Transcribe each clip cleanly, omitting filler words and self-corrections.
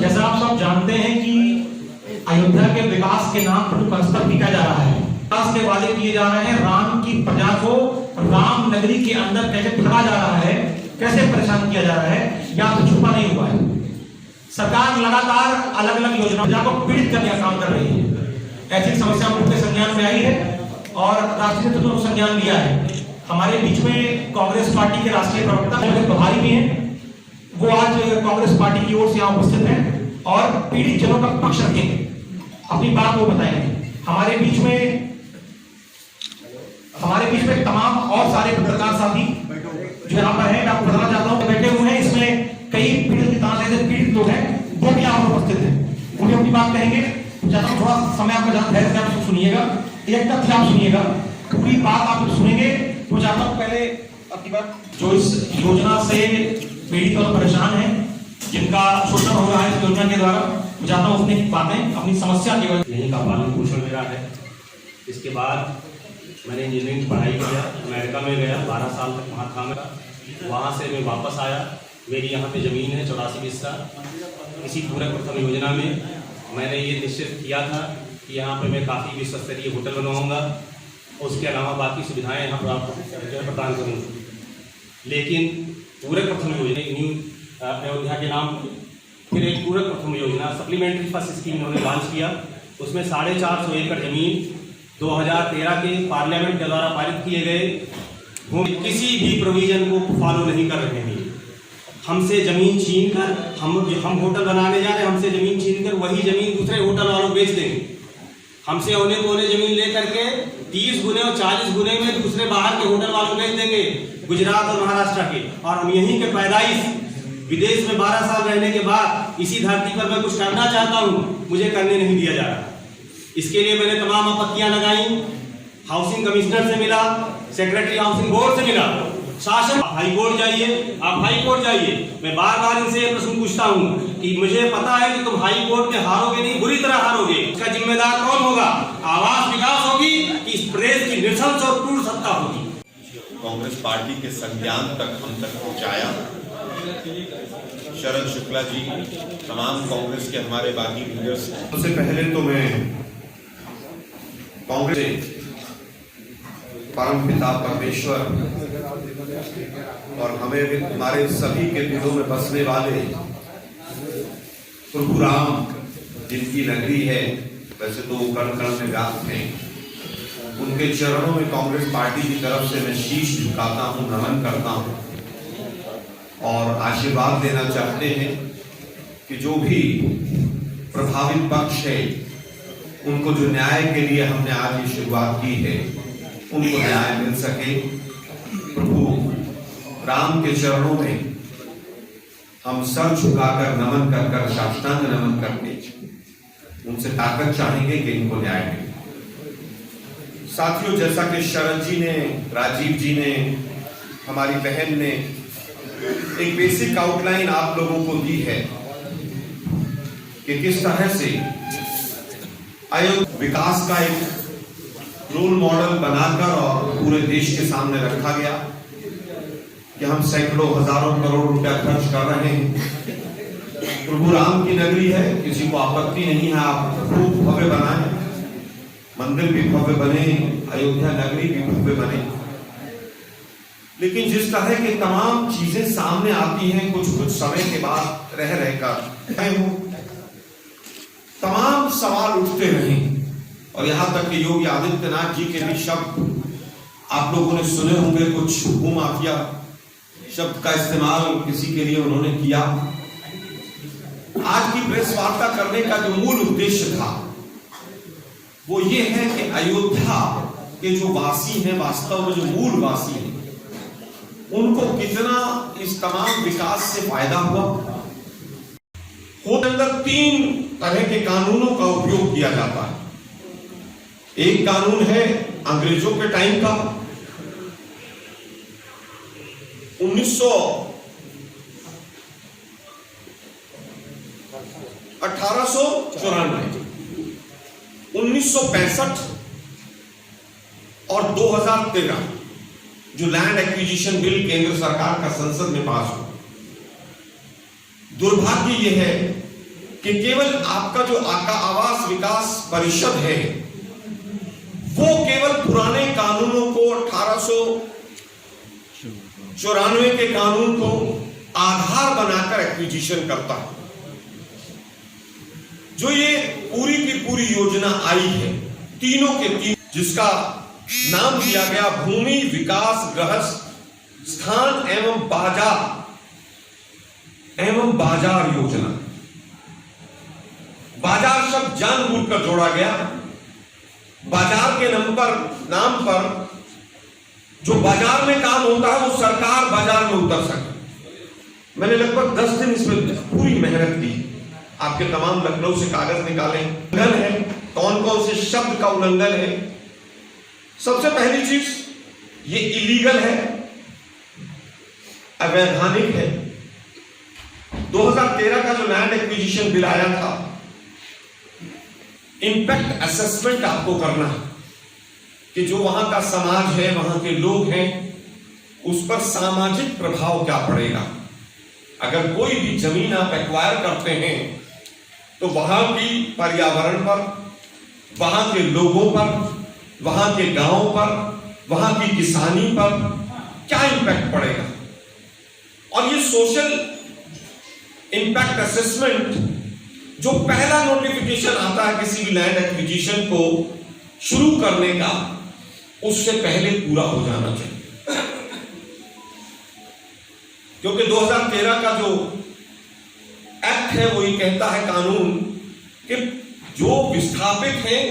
जैसा आप सब जानते हैं कि अयोध्या के विकास के नाम पर परस्पर टिका जा रहा है, विकास के वादे किए जा रहे हैं, राम की प्रजा को राम नगरी के अंदर कैसे ठगा जा रहा है, कैसे परेशान किया जा रहा है, या तो छुपा नहीं हुआ है। सरकार लगातार अलग अलग योजनाओं को पीड़ित करने का काम कर रही है। ऐसी समस्या उनके संज्ञान में आई है और राष्ट्रीय नेतृत्व ने संज्ञान लिया है। हमारे बीच में कांग्रेस पार्टी के राष्ट्रीय प्रवक्ता प्रभारी भी हैं, वो आज कांग्रेस पार्टी की ओर से यहाँ उपस्थित हैं और पीड़ित जनों का पक्ष रखेंगे, अपनी बात वो बताएंगे। हमारे बीच में तमाम और सारे पत्रकार साथी जो यहाँ पर हैं, मैं आपको बताना चाहता हूँ बैठे हुए हैं। इसमें कई पीड़ित लोग हैं, वो भी यहाँ पर उपस्थित हैं, वो भी अपनी बात कहेंगे। चाहता हूँ थोड़ा समय आपका जहाँ ठहर कर आप सुनिएगा, एक तथ्य आप सुनिएगा, पूरी बात आप सुनेंगे। तो चाहता हूँ पहले अपनी बात, जो इस योजना से पीड़ित और परेशान है, जिनका शोषण हो रहा है इस योजना के द्वारा, मैं चाहता हूँ अपनी बातें, अपनी समस्या केवल यहीं का पालन पोषण मेरा है। इसके बाद मैंने इंजीनियरिंग पढ़ाई किया, अमेरिका में गया, 12 साल तक वहाँ था मेरा। वहाँ से मैं वापस आया, मेरी यहाँ पे ज़मीन है 84 हिस्सा। इसी पूरक प्रथम योजना में मैंने ये निश्चित किया था कि यहाँ पे मैं काफ़ी विश्वस्तरीय होटल बनवाऊँगा, उसके अलावा बाकी सुविधाएँ यहाँ पर आपको प्रदान करूँगा। लेकिन पूरक प्रथम योजना न्यू अयोध्या के नाम फिर एक पूरक प्रथम योजना सप्लीमेंट्री फर्स्ट स्कीम उन्होंने लॉन्च किया। उसमें 450 एकड़ जमीन 2013 के पार्लियामेंट के द्वारा पारित किए गए किसी भी प्रोविजन को फॉलो नहीं कर रहे हैं। हमसे जमीन छीन कर हम होटल बनाने जा रहे हैं, हमसे जमीन छीन कर वही जमीन दूसरे होटल वालों बेच देंगे। हमसे औने पौने जमीन ले करके 30 गुने और 40 गुने में दूसरे बाहर के होटल वालों बेच देंगे, गुजरात और महाराष्ट्र के। और हम यहीं के पैदाइश, विदेश में 12 साल रहने के बाद इसी धरती पर मैं कुछ करना चाहता हूँ, मुझे करने नहीं दिया जा रहा। इसके लिए मैंने तमाम आपत्तियां लगाई, हाउसिंग कमिश्नर से मिला, सेक्रेटरी हाउसिंग बोर्ड से मिला, शासन हाई कोर्ट जाइए, आप हाई कोर्ट जाइए। मैं बार बार इनसे ये प्रश्न पूछता हूँ कि मुझे पता है कि तुम हाई कोर्ट में हारोगे नहीं, बुरी तरह हारोगे। इसका जिम्मेदार कौन होगा? आवास विकास होगी कि इस प्रेस की नृशंस और क्रूर सत्ता होगी? कांग्रेस पार्टी के संज्ञान तक हम तक पहुंचाया। शरद शुक्ला जी, तमाम कांग्रेस के हमारे बागी लीडर्स। सबसे पहले तो मैं कांग्रेस परम पिता परमेश्वर और हमारे सभी के दिलों में बसने वाले प्रभु राम, जिनकी नगरी है, वैसे तो वो कण कण में व्याप्त हैं, उनके चरणों में कांग्रेस पार्टी की तरफ से मैं शीश झुकाता हूं, नमन करता हूं और आशीर्वाद देना चाहते हैं कि जो भी प्रभावित पक्ष है उनको जो न्याय के लिए हमने आज ये शुरुआत की है, उनको न्याय मिल सके। प्रभु राम के चरणों में हम सर झुकाकर नमन कर साष्टांग नमन करके उनसे ताकत चाहेंगे कि इनको न्याय मिले। साथियों, जैसा कि शरद जी ने, राजीव जी ने, हमारी बहन ने एक बेसिक आउटलाइन आप लोगों को दी है कि किस तरह से अयोध्या विकास का एक रोल मॉडल बनाकर और पूरे देश के सामने रखा गया कि हम सैकड़ों हजारों करोड़ रुपया खर्च कर रहे हैं। प्रभु राम की नगरी है, किसी को आपत्ति नहीं है, आप खूब भव्य बनाएं, मंदिर भी भव्य बने, अयोध्या नगरी भी भव्य बने। लेकिन जिस तरह की तमाम चीजें सामने आती हैं कुछ समय के बाद रह रहकर तमाम सवाल उठते रहे और यहां तक कि योगी आदित्यनाथ जी के भी शब्द आप लोगों ने सुने होंगे, कुछ भूमाफिया शब्द का इस्तेमाल किसी के लिए उन्होंने किया। आज की प्रेस वार्ता करने का जो मूल उद्देश्य था वो ये है कि अयोध्या के जो वासी हैं, वास्तव में जो मूल वासी हैं, उनको कितना इस तमाम विकास से फायदा हुआ। अंदर 3 तरह के कानूनों का उपयोग किया जाता है। एक कानून है अंग्रेजों के टाइम का, 1894, 1965 और 2013 जो लैंड एक्विजिशन बिल केंद्र सरकार का संसद में पास हुआ। दुर्भाग्य यह है कि केवल आपका जो आवास विकास परिषद है वो केवल पुराने कानूनों को 1894 के कानून को आधार बनाकर एक्विजिशन करता है। जो ये पूरी की पूरी योजना आई है तीनों के तीन, जिसका नाम दिया गया भूमि विकास गृहस्थ स्थान एवं बाजार योजना। बाजार शब्द जानबूझकर जोड़ा गया। बाजार के नाम पर जो बाजार में काम होता है वो सरकार बाजार में उतर सके। मैंने लगभग 10 दिन इसमें पूरी मेहनत की। आपके तमाम लखनऊ से कागज निकाले। उल्लंघन है, कौन कौन से शब्द का उल्लंघन है। सबसे पहली चीज, ये इलीगल है, अवैधानिक है। 2013 का जो लैंड एक्विजिशन बिल आया था, इंपैक्ट असेसमेंट आपको करना है कि जो वहां का समाज है, वहां के लोग हैं, उस पर सामाजिक प्रभाव क्या पड़ेगा। अगर कोई भी जमीन आप एक्वायर करते हैं तो वहां की पर्यावरण पर, वहां के लोगों पर, वहां के गांवों पर, वहां की किसानी पर क्या इंपैक्ट पड़ेगा। और ये सोशल इंपैक्ट असेसमेंट जो पहला नोटिफिकेशन आता है किसी भी लैंड एक्विजिशन को शुरू करने का, उससे पहले पूरा हो जाना चाहिए। क्योंकि 2013 का जो एक्ट है वो ये कहता है कानून कि जो विस्थापित हैं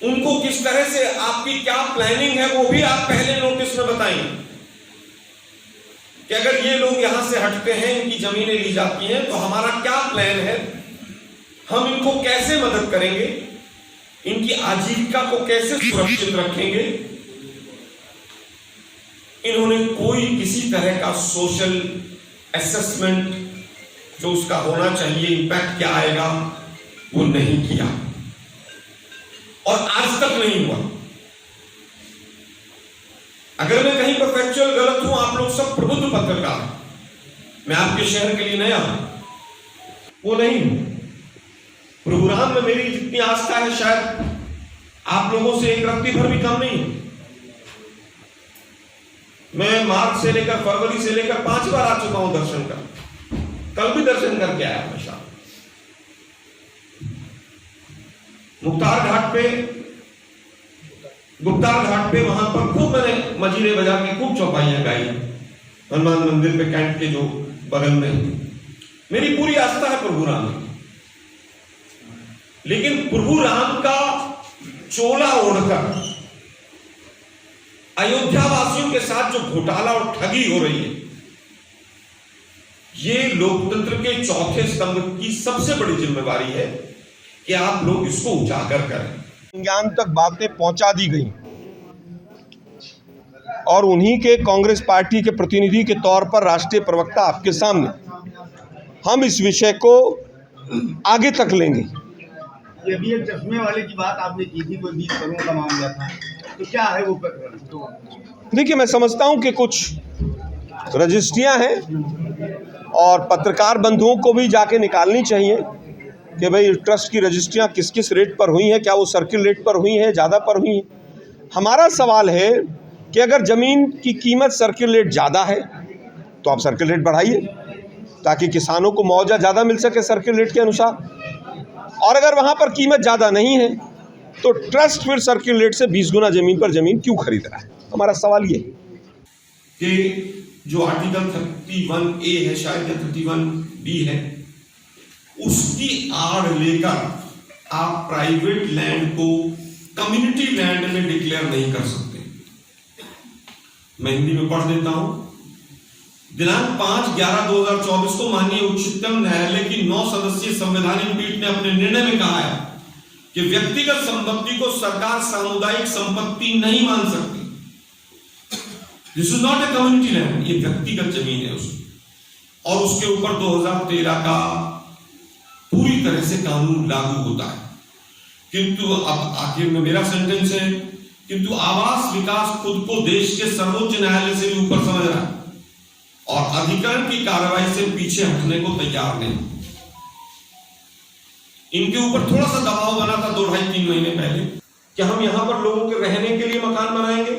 उनको किस तरह से आपकी क्या प्लानिंग है वो भी आप पहले नोटिस में बताएंगे कि अगर ये लोग यहां से हटते हैं, इनकी जमीनें ली जाती हैं, तो हमारा क्या प्लान है, हम इनको कैसे मदद करेंगे, इनकी आजीविका को कैसे सुरक्षित रखेंगे। इन्होंने कोई किसी तरह का सोशल असेसमेंट जो उसका होना चाहिए, इंपैक्ट क्या आएगा, वो नहीं किया और आज तक नहीं हुआ। अगर मैं कहीं पर फैक्चुअल गलत हूं, आप लोग सब प्रबुद्ध पत्रकार, मैं आपके शहर के लिए नया हूं, वो नहीं हूं। प्रोग्राम में मेरी जितनी आस्था है शायद आप लोगों से एक रत्ती भर भी कम नहीं है। मैं मार्च से लेकर फरवरी से लेकर 5 बार आ चुका हूं दर्शन कर। कल भी दर्शन करके आया मैं शाम। गुप्तार घाट पे वहां पर खूब मैंने मजीरे बजा के खूब चौपाइयां गाई। हनुमान मंदिर पे कैंट के जो बगल में, मेरी पूरी आस्था है प्रभु राम में। लेकिन प्रभु राम का चोला ओढ़कर अयोध्या वासियों के साथ जो घोटाला और ठगी हो रही है, ये लोकतंत्र के चौथे स्तंभ की सबसे बड़ी जिम्मेवारी है कि आप लोग इसको उजागर करें। ज्ञान तक बातें पहुंचा दी गई और उन्हीं के कांग्रेस पार्टी के प्रतिनिधि के तौर पर राष्ट्रीय प्रवक्ता आपके सामने हम इस विषय को आगे तक लेंगे। ये भी एक चश्मे वाले की बात आपने की थी, कोई 20 करोड़ का मामला था, तो क्या है वो प्रकरण? देखिए, मैं समझता हूं कि कुछ रजिस्ट्रियां हैं और पत्रकार बंधुओं को भी जाके निकालनी चाहिए कि भाई ट्रस्ट की रजिस्ट्रियां किस किस रेट पर हुई हैं, क्या वो सर्किल रेट पर हुई हैं, ज़्यादा पर हुई हैं। हमारा सवाल है कि अगर ज़मीन की कीमत सर्किल रेट ज़्यादा है तो आप सर्किल रेट बढ़ाइए ताकि किसानों को मुआवजा ज़्यादा मिल सके सर्किल रेट के अनुसार। और अगर वहाँ पर कीमत ज़्यादा नहीं है तो ट्रस्ट फिर सर्किल रेट से 20 गुना ज़मीन पर ज़मीन क्यों खरीद रहा है। हमारा सवाल ये कि जो आर्टिकल 31A है शायद या 31B है, उसकी आड़ लेकर आप प्राइवेट लैंड को कम्युनिटी लैंड में डिक्लेयर नहीं कर सकते। मैं हिंदी में पढ़ देता हूं। दिनांक 5/11/2024 को माननीय उच्चतम न्यायालय की 9 सदस्यीय संवैधानिक पीठ ने अपने निर्णय में कहा है कि व्यक्तिगत संपत्ति को सरकार सामुदायिक संपत्ति नहीं मान सकती। This is not a community land, ये व्यक्तिगत जमीन है उसकी, और उसके ऊपर 2013 का पूरी तरह से कानून लागू होता है। किंतु अब आखिर में मेरा सेंटेंस है, किंतु आवास विकास खुद को देश के सर्वोच्च न्यायालय से भी ऊपर समझ रहा है और अधिकरण की कार्रवाई से पीछे हटने को तैयार नहीं। इनके ऊपर थोड़ा सा दबाव बना था 2-2.5-3 महीने पहले कि हम यहां पर लोगों के रहने के लिए मकान बनाएंगे,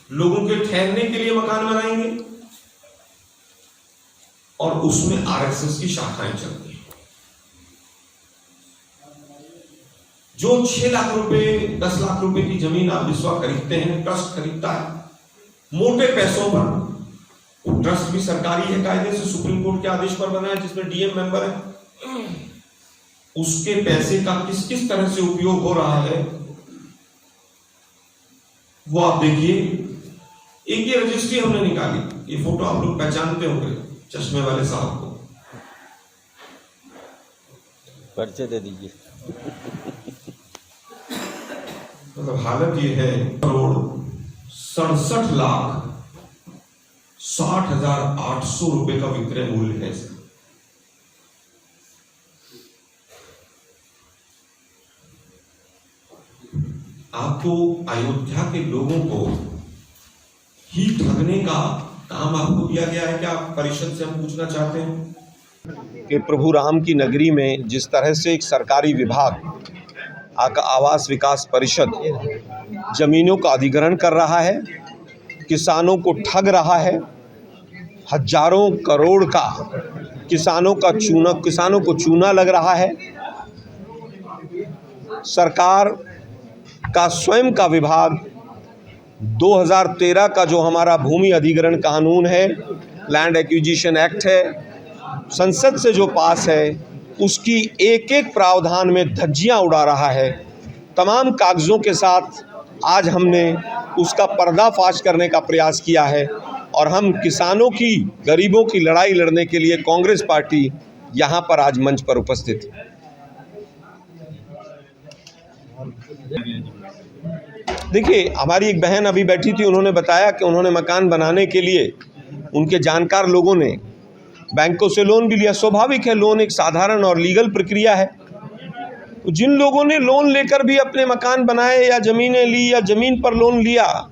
लोगों के ठहरने के लिए मकान बनाएंगे, और उसमें आरएसएस की शाखाएं चलती हैं। जो 6 लाख रुपए 10 लाख रुपए की जमीन आप विश्वा खरीदते हैं, ट्रस्ट खरीदता है मोटे पैसों पर। वो ट्रस्ट भी सरकारी है, कायदे से सुप्रीम कोर्ट के आदेश पर बना है, जिसमें डीएम मेंबर है। उसके पैसे का किस किस तरह से उपयोग हो रहा है वो आप देखिए। एक ये रजिस्ट्री हमने निकाली, ये फोटो आप लोग पहचानते होंगे, चश्मे वाले साहब को। परिचय दे दीजिए। मतलब हालत ये है, करोड़ 67,60,800 रुपए का विक्रय मूल्य है इसका। आपको अयोध्या के लोगों को ही ठगने का काम आपको दिया गया है। क्या आप परिषद से हम पूछना चाहते हैं कि प्रभु राम की नगरी में जिस तरह से एक सरकारी विभाग आवास विकास परिषद जमीनों का अधिग्रहण कर रहा है, किसानों को ठग रहा है, हजारों करोड़ का किसानों को चूना लग रहा है। सरकार का स्वयं का विभाग 2013 का जो हमारा भूमि अधिग्रहण कानून है, लैंड एक्विजिशन एक्ट है, संसद से जो पास है, उसकी एक एक प्रावधान में धज्जियां उड़ा रहा है। तमाम कागज़ों के साथ आज हमने उसका पर्दाफाश करने का प्रयास किया है और हम किसानों की, गरीबों की लड़ाई लड़ने के लिए कांग्रेस पार्टी यहाँ पर आज मंच पर उपस्थित है। देखिए, हमारी एक बहन अभी बैठी थी, उन्होंने बताया कि उन्होंने मकान बनाने के लिए उनके जानकार लोगों ने बैंकों से लोन भी लिया। स्वाभाविक है, लोन एक साधारण और लीगल प्रक्रिया है। तो जिन लोगों ने लोन लेकर भी अपने मकान बनाए या ज़मीनें ली या ज़मीन पर लोन लिया,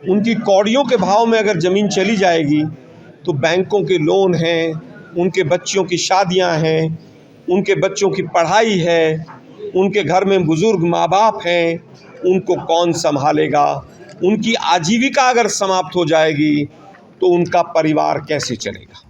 उनकी कौड़ियों के भाव में अगर ज़मीन चली जाएगी तो बैंकों के लोन हैं, उनके बच्चों की शादियां हैं, उनके बच्चों की पढ़ाई है, उनके घर में बुज़ुर्ग माँ बाप हैं, उनको कौन संभालेगा? उनकी आजीविका अगर समाप्त हो जाएगी तो उनका परिवार कैसे चलेगा?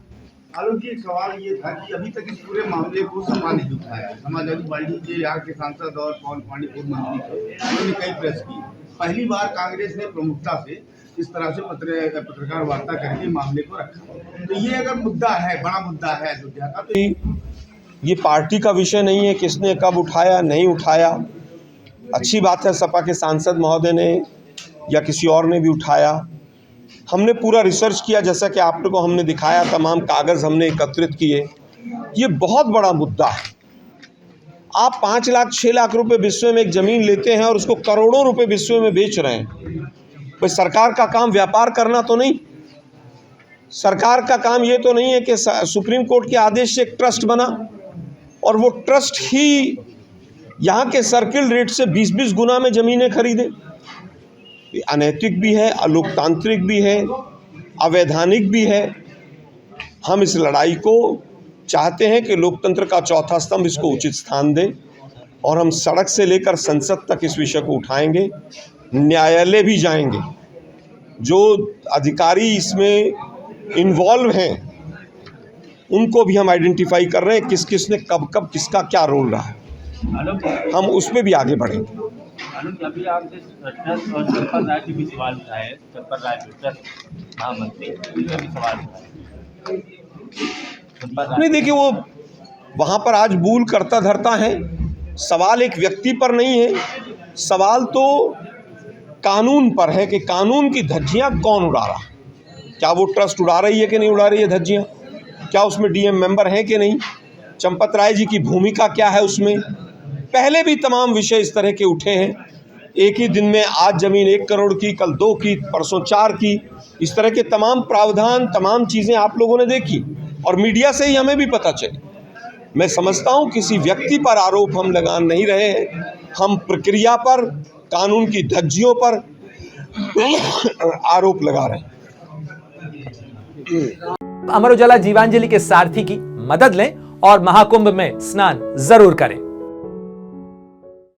आलोक जी, एक सवाल ये था कि अभी तक इस पूरे मामले को सपा नहीं उठाया। समाजवादी पार्टी के यहाँ के सांसद और पवन पांडे पूर्व मंत्री थे, उन्होंने कई प्रेस की। पहली बार कांग्रेस ने प्रमुखता से इस तरह से पत्रकार वार्ता करके मामले को रखा। तो ये अगर मुद्दा है, बड़ा मुद्दा है अयोध्या का, तो ये पार्टी का विषय नहीं है किसने कब उठाया नहीं उठाया। अच्छी बात है, सपा के सांसद महोदय ने या किसी और ने भी उठाया। हमने पूरा रिसर्च किया, जैसा कि आप लोगों को हमने दिखाया, तमाम कागज़ हमने एकत्रित किए। ये बहुत बड़ा मुद्दा है। आप 5 लाख 6 लाख रुपए विश्व में एक ज़मीन लेते हैं और उसको करोड़ों रुपए विश्व में बेच रहे हैं। भाई, सरकार का काम व्यापार करना तो नहीं, सरकार का काम ये तो नहीं है कि सुप्रीम कोर्ट के आदेश से एक ट्रस्ट बना और वो ट्रस्ट ही यहाँ के सर्किल रेट से 20-20 गुना में ज़मीनें खरीदे। अनैतिक भी है, अलोकतांत्रिक भी है, अवैधानिक भी है। हम इस लड़ाई को चाहते हैं कि लोकतंत्र का चौथा स्तंभ इसको उचित स्थान दे और हम सड़क से लेकर संसद तक इस विषय को उठाएंगे, न्यायालय भी जाएंगे। जो अधिकारी इसमें इन्वॉल्व हैं उनको भी हम आइडेंटिफाई कर रहे हैं, किस किस ने कब कब किसका क्या रोल रहा है, हम उसमें भी आगे बढ़ेंगे। अभी आपने ट्रस्ट और चंपत राय की भी सवाल उठाए, चंपत राय ट्रस्ट महामंत्री, उनका भी सवाल उठाए। नहीं, देखिए, वो वहाँ पर आज बूल करता धरता है। सवाल एक व्यक्ति पर नहीं है, सवाल तो कानून पर है कि कानून की धज्जियाँ कौन उड़ा रहा है। क्या वो ट्रस्ट उड़ा रही है कि नहीं उड़ा रही है धज्जियाँ? क्या उसमें डीएम मेंबर हैं कि नहीं? चंपत राय जी की भूमिका क्या है उसमें? पहले भी तमाम विषय इस तरह के उठे हैं। एक ही दिन में आज ज़मीन 1 करोड़ की, कल 2 की, परसों 4 की, इस तरह के तमाम प्रावधान, तमाम चीज़ें आप लोगों ने देखी और मीडिया से ही हमें भी पता चली। मैं समझता हूँ किसी व्यक्ति पर आरोप हम लगा नहीं रहे हैं, हम प्रक्रिया पर, कानून की धज्जियों पर आरोप लगा रहे हैं। अमर उजाला जीवांजलि के सारथी की मदद लें और महाकुंभ में स्नान जरूर करें।